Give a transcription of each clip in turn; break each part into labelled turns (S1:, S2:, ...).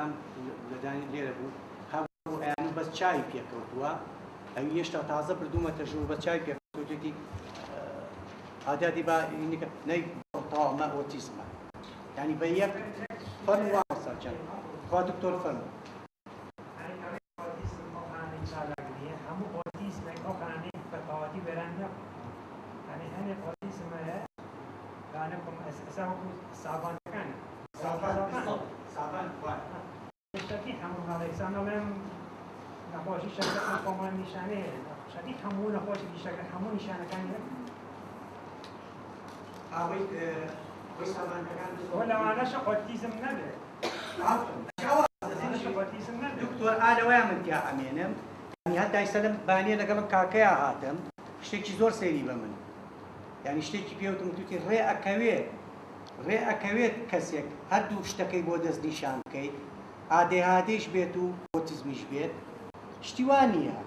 S1: بەردەوام لەدانی لێرە بوو هەبوو ئەیانی بەس چای پێکەوتووە ئەو هێشتا تازە بردوومەتە ژوور بە چای پێکەوتوێتی عادەتی با نەی تەواومە ئۆتیزمە یعنی بە یەک فەرم واسە چەند خوا دکتۆر فەرموو
S2: هەموو ئۆتیزمێک ئەو خانەی بەتەواوەتی بەران نەبوو یعنی هەندێک ئۆتیزم هەیە دانەکەم ئەساسا وەکو سابانەکانە
S1: سابان
S2: شەتی هەموو هەڵێکسان دەڵێم نەخۆشی شەکەکان خۆمان نیشانەیە شەتی هەموو نەخۆشی شەکە هەموو نیشانەکانی
S1: ئاوەی سابانەکان
S2: لەوانەشە ئۆتیزم نەبێت
S1: دکتۆر ئالەوەیان من تیا ئەمێنم ینی هەتا ئێستا لەم بانیە لەگەڵم کاکەیە هاتم شتێکی زۆر سەیری بە من یعنی شتێکی پێوتم توتی ڕێ ئەکەوێت کەسێک هەردوو شتەکەی بۆ دەست نیشان بکەیت ئادێهادێش بێت و ئۆتیزمیش بێت شتیوان نییە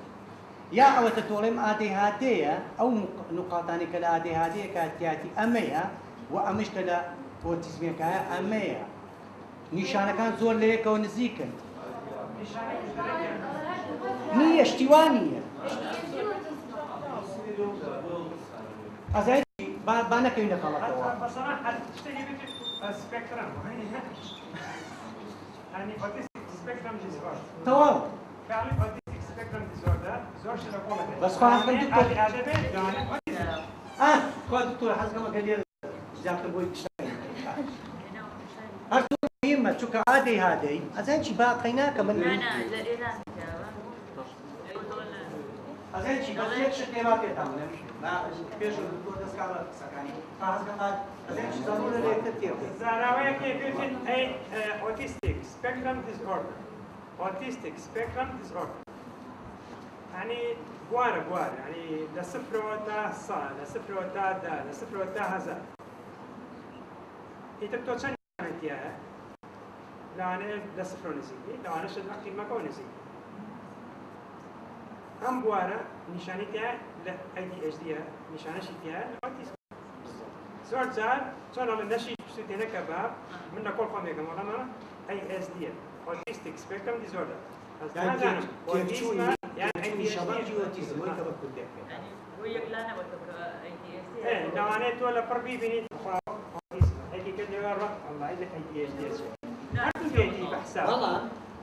S1: یا ئەوەتە تۆڵێم ئادێهادەیە ئەو نقاطانی کە لە ئادێهادەیە کاتیاتی ئەمەیە و ئەمش کە لە ئۆتیزمێکایە ئەمەیە نیشانەکان زۆر لە یەکەوە نزیکن نییە شتیوان نییە ئەزای با نەکەوین لە خەڵەتەوە تەواو بەس خوا دکتۆر حەزەکەمە کە لێرە زیاتر بۆی هەر زۆر مهمە چونکە ئادێهادەی ئەزای چی باقی ناکە من ئەزای چی بەس یەک شت نێوا پێتان بڵێم پێش دکتۆر دەستکا بە قسەکانی حەزەکەم ئەزای چی زانۆرە لە یەکتر تێ بکەین
S2: زاناوەیەکی پێوتین autistic spectrum disorder autistic spectrum disorder يعني بوارە يعني لە سفرەوە تا سا لە سفرەوە تا دا لە سفرەوە تا هەزار ئیتر تۆ چەند نیشانەتی هەیە لەوانەیە لە سفرەوە نزیکی لەوانەشە قیمەکەەوە نزیکی ئەم بوارە نیشانێتی هەیە لە ADHD نیشانەشی هەیە لە ئۆتیزم زۆر جار چۆن ئەڵێ نەشی سوتێنەکە باب من لە کۆڵ خۆمێکم وەڵامە ASD autistic spectrum disorder لەوانەیە تۆ لە پڕ بیبینیت ئەیکی کرد لەوێ ڕەق ئەڵڵای لە ADHD هەردوو بێتی بەحساب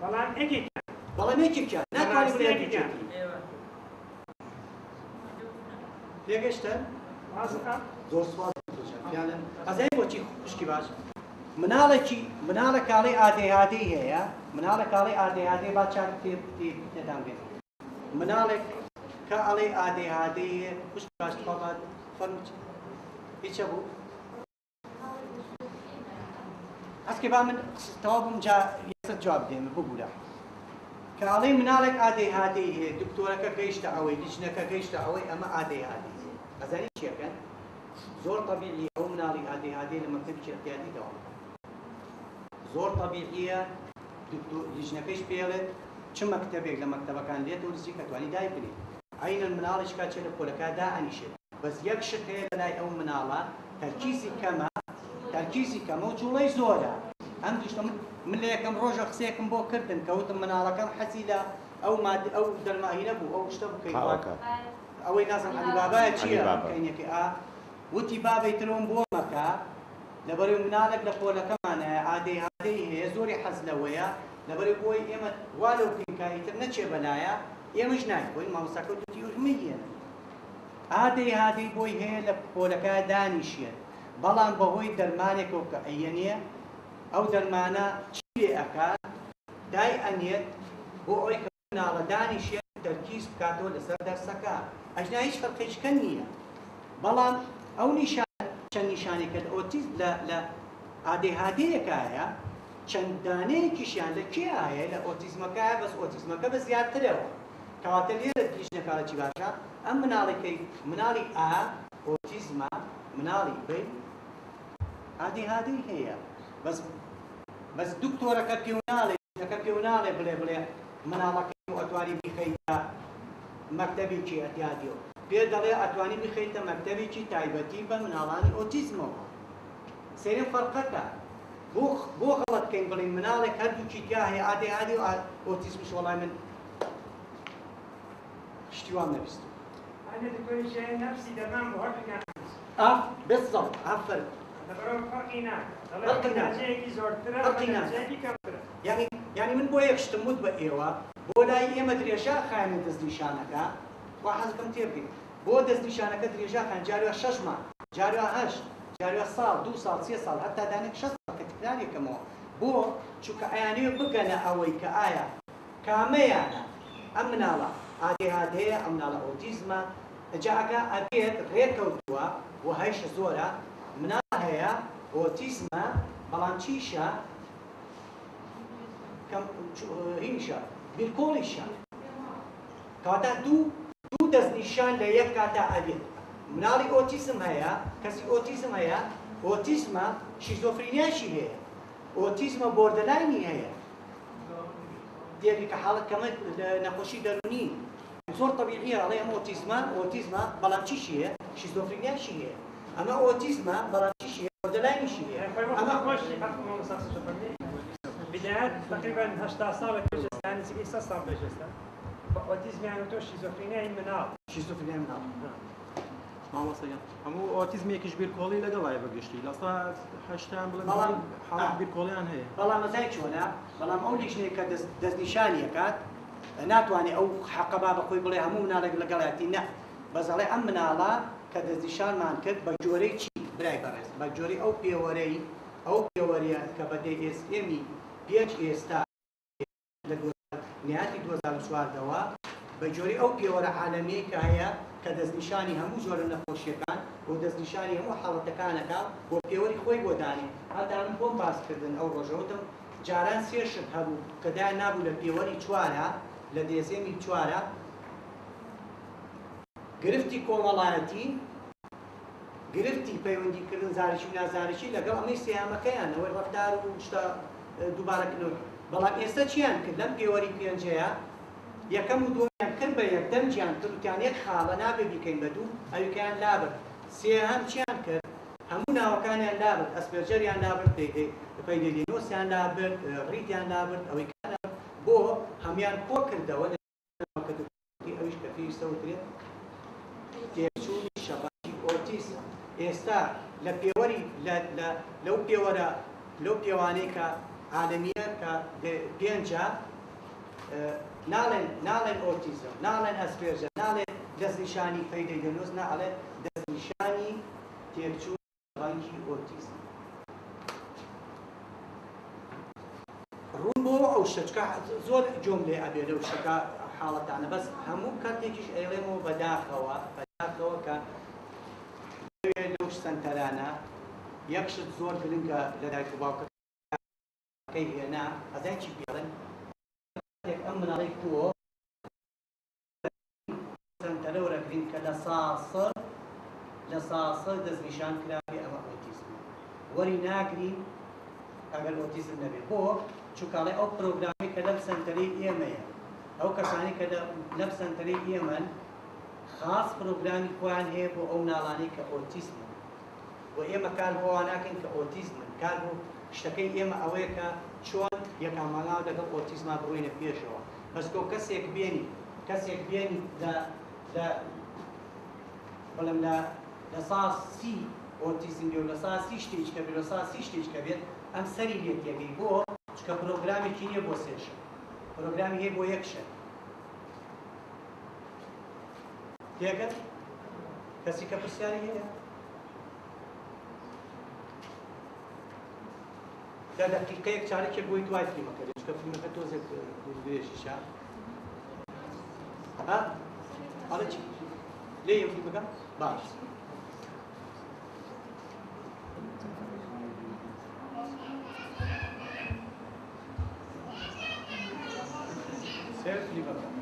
S2: بەڵام
S1: یەکێکە ناتوانێت یەکێکی پێگەشتن زۆر سوپاس ئەزای بۆچی خوشکی باش مناڵە کاڵی ئادێهادەی هەیە مناڵە کاڵی ئادێهادەی با چاک تێدان بێت مناڵێک کە ئەڵێ ئادێهادەی هەیە خوشکی باش تخوابات فەرموچ هیچە بوو ئەسکێ با من تەوا بم جا یەکسەر جواب دێمە ببوورە کە ئەڵێ مناڵێک ئادێهادەی هەیە دکتۆرەکە گەیشتە ئەوەی لیژنەکە گەیشتە ئەوەی ئەمە ئادێهادەی هەیە ئەزانی چیەکەن زۆر طبیعی ئەو مناڵی ئادێهادەی لە مەکتەبی احتیاطی دەوام زۆر طبیعیە لیژنەکەیش پێڵێت چ مەکتەبێک لە مەکتەبەکان لێت و نزیک ئەتوانی دای بنێت عینەن مناڵیش کاتێ لە پۆلەکە دائەنیشێت بەس یەک شت هەیە لەلای ئەو مناڵە تەرکیزی کەمە و جوڵەی زۆرە ئەم دوشتە من لە یەکەم ڕۆژە قسەیەکم بۆ کردن کەوتم مناڵەکەم حەزی لە ئەو دەرماهینە بوو ئەو شتە بکەیت ئەوەی نازم عەلی بابایە چییە بکەینەکە وتی بابەی ترۆم بۆ مەکە لەبەرەوەی مناڵێک لە پۆلەکەمانە ئادێهادەی هەیە زۆری حەز لەوەیە لەبەرەوەی بۆی ئێمە وا لەو پێکاییتر نەچێ بەلایە ئێمەش نایبووین مامۆستاکە وتی وژمەیەنە ئادێهادەی بۆی هەیە لە پۆلەکە دانیشێت بەڵام بەهۆی دەرمانێکەوە کە ئەیەنێ ئەو دەرمانە چی لێ ئەکات دای ئەنێت بۆ ئەوەی کە مناڵە دانیشێت تەرکیز بکاتەوە لەسەر دەرسەکە ئەژنا هیچ فەرقێکە نییە بەڵام ئەو چەند نیشانێکە لە ئۆتیزم لە ئادێهادەیەکە هەیە چەند دانەیەکیشیان لە کێ هەیە لە ئۆتیزمەکەیە بەس ئۆتیزمەکە بە زیاترەوە کەواتە لێرە لیژنەکە چی باشە ئەم مناڵێکەی مناڵی ئۆتیزمە مناڵی بێ ئادێهادەی هەیە بەس دکتۆرەکە پێوناڵێ بڵێ مناڵەکەی و ئەتوانی بیخەیتە مەکتەبێکی ئەتیادیەوە پێ دەڵێ ئەتوانی بخەیتە مەکتەبێکی تایبەتی بە مناڵانی ئۆتیزمەوە سێرێ فەرقەکە بۆ غەڵەتکەین بڵین مناڵێک هەردووکی تیا هەیە ئادێ و ئۆتیزمش وەڵای من شتی وام نەبیست.
S2: أنا دكتور شيء نفسي تمام وهذا كان
S1: بالضبط عفوا يعني من بۆ یەکشتم وت بە ئێوە بۆ لای ئێمە درێژا خایەنە دەستنیشانەکە وا حەزەکەم تێ بگەین بۆ دەستنیشانەکە درێژا خایەن جاروە 6 مانگ جاروە 8 جاروە ساڵ 2 ساڵ 3 ساڵ هەتا دانێک 6 ساڵ کە تکرارێکەمەوە بۆ چونکە ئەیانەوێ بگەنە ئەوەی کە ئایا کامەیانە ئەم مناڵە ADHD هەیە ئەم مناڵە ئۆتیزمە جاکە ئەبێت ڕێکەوتووە و هەیشە زۆرە مناڵ هەیە ئۆتیزمە بەڵام چیشە هیشە بیرکۆڵیشە کاتە دوو دەستنیشان لە یەک کاتا ئەبێت مناڵی ئۆتیزم هەیە کەسی ئۆتیزم هەیە ئۆتیزمە شیزۆفرینیاشی هەیە ئۆتیزمە بۆردەلاینی هەیە دیێکی کە حاڵەت کەمە نەخۆشی دەرونی زۆر طبیعیە ئەڵێ ئەمە ئۆتیزمە بەڵام چیشی هەیە شیزۆفرینیاشی هەیە ئەمە ئۆتیزمە بەڵام چیشی هەیە بۆردەلاینیشی هەیە ئەمە
S2: بدايات تقريبا 80 سال يعني 60 سال بجستا اوتيزم يعني تو شيزوفرينيا مناط
S1: شيزوفرينيا مناط
S3: مامۆستا هەموو ئۆتیزمێکیش بیرکۆڵی لەگەڵای بەگشتی لەسا هەشتان بڵێن حاڵەت بیرکۆڵیان هەیە
S1: بەڵام مەزای چۆنە بەڵام ئەو لیژنەیە کە دەستنیشانیەکات ناتوانێت ئەو حەقەبا بەخۆی بڵێ هەموو مناڵێک لەگەڵاتی نە بەزەڵێ ئەم مناڵە کە دەستنیشانمان کرد بە جۆرەی چی برای بەڕێز بە جۆری ئەو پێوەرەی ئەو پێوەریە کە بە DSM-ی پێچ ئێستا لە نهاتی 2014ەوە بە جۆری ئەو پێوەرە عالەمی کە هەیە کە دەستنیشانی هەموو جۆرە نەخۆشیەکان و دەستنیشانی هەموو حاڵەتەکانەکە بۆ پێوەری خۆی بۆ دانی هەتا من بۆم باسکردن ئەو ڕۆژەوتم جاران سێشت هەبوو کە دایان نابوو لە پێوەری چوارە لە DSM-ی چوارە گرفتی کۆمەڵایەتی گرفتی پەیوەندیکردن زانشی و نازانشی لەگەڵ ئەمەی سێهامەکەیان ئەوەی ڕەفتار و شتە دووبارەکردنەوە بەڵام ئێستا چیان کرد لەم پێوەری پێنجەیە یەکەم و دووەمیان کرد بە یەکدەم جیان کرد وتیان یەک خاڵە نابێ بیکەین بە دوو ئەویکیان لابرد سێهەم چیان کرد هەموو ناوەکانیان لابرد ئەسپێرجەریان لابرد پەیدێلینۆسیان لابرد ڕیتیان لابرد ئەوەی بۆ هەمیان کۆ کردەوە لە ئەویش کە پێویستە وترێت تێچوونی شەباکی ئۆتیزم ئێستا لە پێوەری لەو پێوانەی کە عالەمیە کە پێنجە ناڵێن ئۆتیزم ناڵێن ئەسپێرژە ناڵێن دەستنیشانی پەیدەیدەنۆس ناڵێن دەستنیشانی تێکچوونی شەباکی ئۆتیزم ڕوون بۆ ئەو شتەکە زۆر جۆم لێ ئەبێ لەو شتەکە حاڵەتانە بەس هەموو کاتێکیش ئەیڵێمەوە بەداخەوە کە لەو سەنتەرانە یەکشت زۆر گرنگە لە دایک و باوکەکەی هێنا ئەزای چی پێڵێن ئەم مناڵی کووە سەنتەرە وەرەگرین کە لە ساسە دەستنیشان کراوی ئەمە ئۆتیزم وەری ناگرین ئەگەر ئۆتیزم نەبێت بۆ چونکەڵێ ئەو پرۆگرامی کە لەم سەنتەرەی ئێمەیە ئەو کەسانی کە لەم سەنتەرەی ئێمەن خاص پرۆگرامی خۆیان هەیە بۆ ئەو ناڵانەی کە ئۆتیزمن و ئێمە کار بۆ ناکەین کە ئۆتیزمن کار بۆ شتەکەی ئێمە ئەوەیە کە چۆن یەکاماناو لەگەڵ ئۆتیزما بڕوینە پێشەوە بەسکۆ کەسێک بێنی بەڵێم لە ساسی ئۆتیزم و لە ساسی شتێککە بێت لە ساسی شتێککە بێت ئەم سەری لێ تێگەی بۆ چکە پرۆگرامێکی نییە بۆ سێشە پرۆگرامی هەیە بۆ یەکشە تێگەت کەسی کە پرسیاری هەیە دا دقیقەیەک چارێکێک بۆی دوای فیلمەکە چکە فیلمەکە تۆزێک دوێژیشە ئەڵە چی لێ یەم فیلمەکە باش سێر فیلمەکە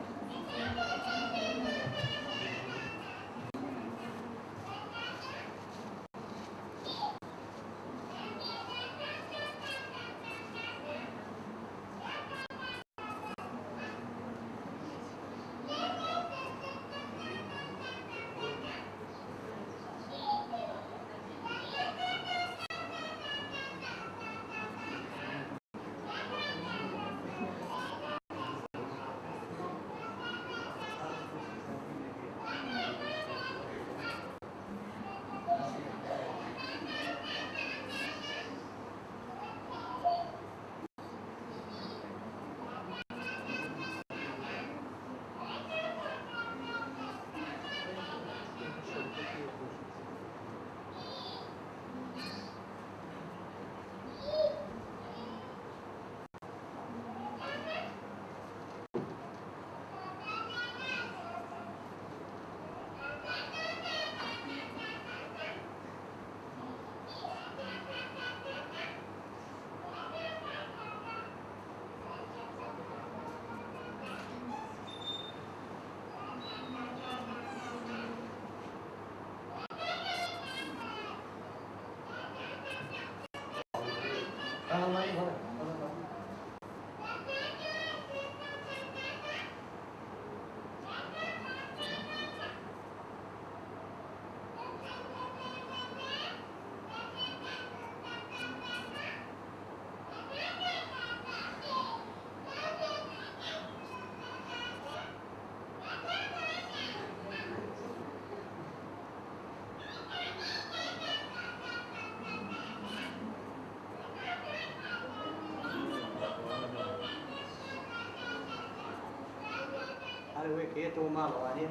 S1: هەروەیە کە هێتەوە ماڵەوانێ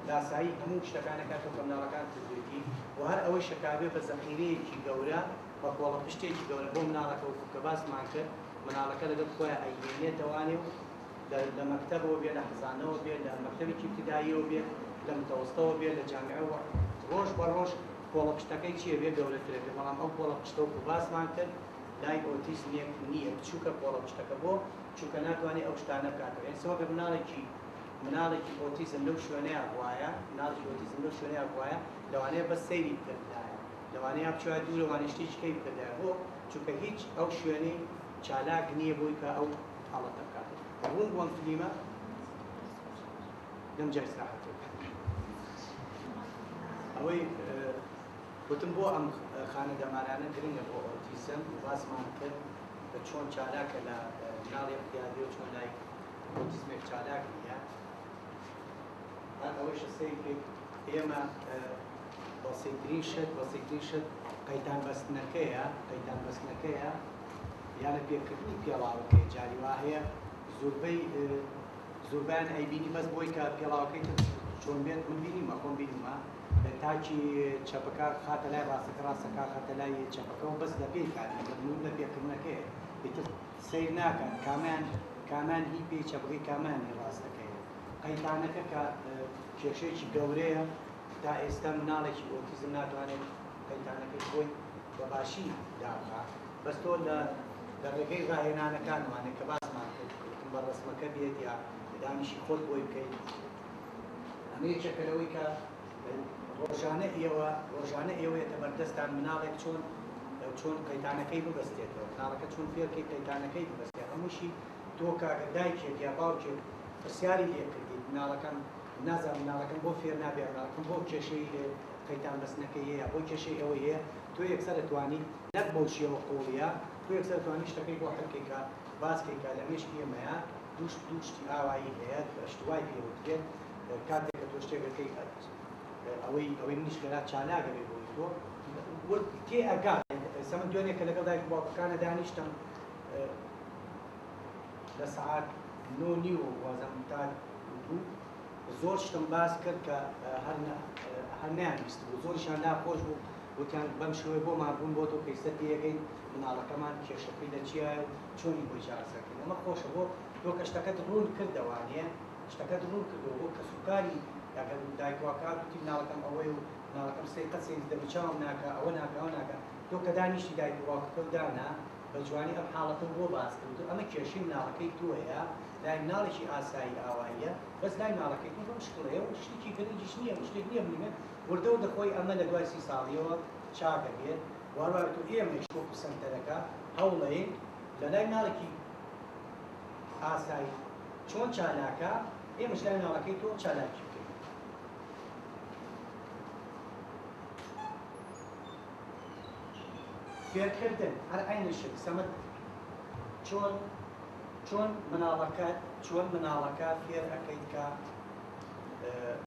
S1: داسایی هەموو شتەکانەکاتەوە کە مناڵەکان کردوێتی و هەر ئەوەی شەکابێ بە زەخیرەیەکی گەورە بە کۆڵە پشتێکی گەورە بۆ مناڵەکە و کە باسمان کرد مناڵەکە لەگەڵ خۆیان ئەیهێنێتەوانێ و لە مەکتەبەوە بێ لە حەزانەوە بێ لە مەکتەبێکی ابتداییەوە بێ لە متەوەستەوە بێ لە جامعەوە ڕۆژ بە ڕۆژ کۆڵە پشتەکەی چیە بێ گەورەترەکە بەڵام ئەو کۆڵە پشتە و باسمان کرد لای ئۆتیزمێک نییە بچووکە کۆڵە پشتەکە بۆ چووکە ناتوانێت ئەو شتانە بکاتەوە ئێستا وەکە مناڵێکی ئۆتیزم لەو شوێنەیە وایە مناڵێکی ئۆتیزم لەو شوێنەیە وایە لەوانەیە بەس سەیری بکردایە لەوانەیە بچوە دوور لەوانەیە شتێکی کەی بکردایە بۆ چووکە هیچ ئەو شوێنەی چالاک نییە بۆی کە ئەو حاڵەتە بکاتەوە ڕوون بۆم فیلمە لەم جای ساحەتەوە ئەوەی وتم بۆ ئەم خانەدەمارانە گرنگە بۆ ئۆتیزم باسمان کرد بە چۆن چالاکە لە مناڵێک دیادی و چۆن لای ئۆتیزمێک چالاک نییە ئەوەیش سەیری ئێمە بەسیترین شت قەیتان بەستنەکەیە یانە پێکردنی پێڵاوەکەی جاری وا هەیە زۆربیان ئەیبینی بەس بۆی کە پێڵاوەکەی چۆن بێت من بینیمە خۆم بینیمە تاکی چەپەکە خاتە لای ڕاستەکە خاتە لای چەپەکەەوە بەس لە پێی کاری بەنون لە پێکردنەکەی ئیتر سیر ناکات کامان هی پێی چەپەکەی کامانی ڕاستەکەی قەیتانەکە کە کێشەیەکی گەورەیە تا ئێستا مناڵێکی ئۆتیزم ناتوانێت قەیتانەکەی خۆی بەباشی داڕا بەس تۆ لە ڕێگەی ڕاهێنانەکانوانێت کە باسمان کرد بە ڕسمەکە بێت یا دانیشی خۆت بۆی بکەیت ئەمە یەکێکە لەوەی کە ڕۆژانە ئێوەیەتە بەردەستان مناڵێک چۆن قەیتانەکەی ببەستێتەوە مناڵەکە چۆن فێرکەی قەیتانەکەی ببەستێت هەمووشی تۆ کاگە دایکێک یا باوکێک پرسیاری لێ کردیت مناڵەکەم نازانم مناڵەکەم بۆ فێر نابێ مناڵەکەم بۆ کێشەی قەیتان بەستنەکەی هەیە بۆ کێشەی ئەوەی هەیە تۆ یەکسەر دەتوانی نەک بەو شێوە قوڵیە تۆ یەکسەر دەتوانی شتەکەی بۆ حەلکەیکە باسکەیکە لە مێشکی ئێمەیە دووشتی ئاوایی هەیە شتوای پێوترێت کاتێک کە تۆ شتێکەکەی ئەوەی منیشکەرات چالاگە بێ بۆی تۆ تێ ئەگات سەمن دوێنێکە لەگەڵ دایک باوکەکانە دانیشتم لە سەعات 9:30 وازەم تا زۆر شتم باس کرد کە هەر نەیانویست بوو زۆریشان ناخۆش بوو وتیان بەم شێوەیە بۆ مابوون بۆ تۆ پێویستە پێگەین مناڵەکەمان کێشەکەی لە چیە چۆنی بۆی چارەسەرکەین ئەمە خۆشە بۆ تۆ کە شتەکەت ڕوون کردەوانەیە شتەکەت ڕوون کردەوە بۆ کە سوکاری یاگەر دایکواکات وتی مناڵەکەم ئەوەی و مناڵەکەم سەی قەسێک دەبچاوم ناکە ئەوە ناکە ئەوە ناکە تۆ کە دانیشتی دایکواکەکە و دانا بە جوانی ئەم حاڵەتە بۆ باس کرد ئەمە کێشەی مناڵەکەی تۆیە لای مناڵێکی ئاسایی ئاواییە بەس لای مناڵەکەی تۆ بەم شکڵەیە و شتێکی گرنگیش نییە شتێک نییە بڵێت وردە و دەخۆی ئەمە لە دوای 30 ساڵیەوە چاکە بێت وەروای تۆ ئێمەش وەکو سەنتەرەکە هەوڵەیەک لە لای مناڵێکی ئاسایی چۆن چالاکە ئێمەش لای مناڵەکەی تۆ چالاکی بکەین فێرکردن هەر عینشت سەمت چۆن مناڵەکە فێر ئەەکەیت کە